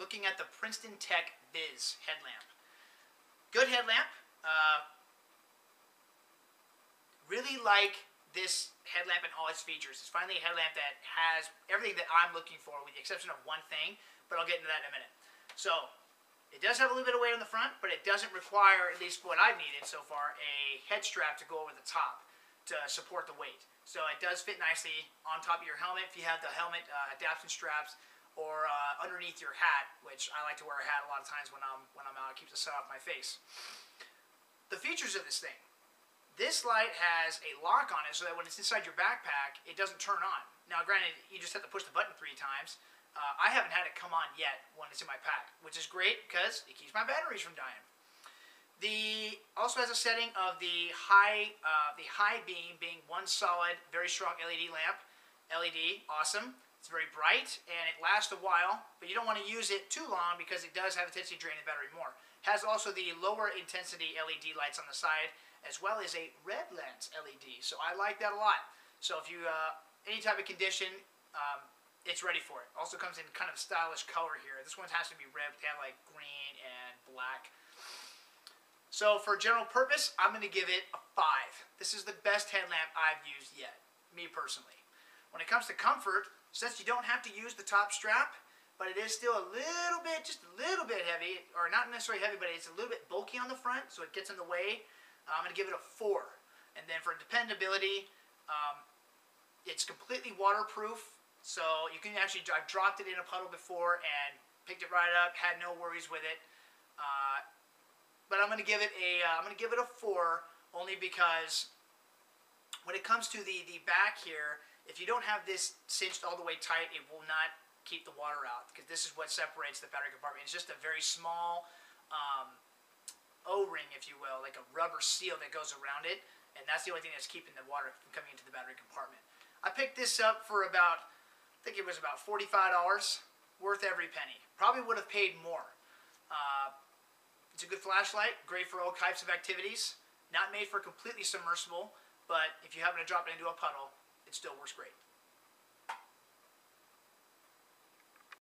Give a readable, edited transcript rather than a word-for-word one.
looking at the Princeton Vizz headlamp. Good headlamp. Really like this headlamp and all its features. It's finally a headlamp that has everything that I'm looking for, with the exception of one thing, but I'll get into that in a minute. So, it does have a little bit of weight on the front, but it doesn't require, at least what I've needed so far, a head strap to go over the top to support the weight. So it does fit nicely on top of your helmet if you have the helmet adaptation straps, or underneath your hat, which I like to wear a hat a lot of times when I'm out. It keeps the sun off my face. The features of this thing. This light has a lock on it so that when it's inside your backpack, it doesn't turn on. Now, granted, you just have to push the button 3 times. I haven't had it come on yet when it's in my pack, which is great because it keeps my batteries from dying. Also has a setting of the high beam being one solid, very strong LED lamp. LED, awesome. It's very bright and it lasts a while, but you don't want to use it too long because it does have a tendency to drain the battery more. Has also the lower intensity LED lights on the side, as well as a red lens LED. So I like that a lot. So if you any type of condition, it's ready for it. Also comes in kind of stylish color here. This one has to be red. They have like green and black. So for general purpose, I'm going to give it a 5. This is the best headlamp I've used yet, me personally. When it comes to comfort, since you don't have to use the top strap, but it is still a little bit, just a little bit heavy, or not necessarily heavy, but it's a little bit bulky on the front, so it gets in the way. I'm going to give it a 4. And then for dependability, it's completely waterproof, so you can actually, I've dropped it in a puddle before and picked it right up, had no worries with it. But I'm going to give it a 4, only because when it comes to the back here, if you don't have this cinched all the way tight, it will not keep the water out, because this is what separates the battery compartment. It's just a very small O-ring, if you will, like a rubber seal that goes around it, and that's the only thing that's keeping the water from coming into the battery compartment. I picked this up for about, I think it was about $45, worth every penny. Probably would have paid more. It's a good flashlight, great for all types of activities. Not made for completely submersible, but if you happen to drop it into a puddle, it still works great.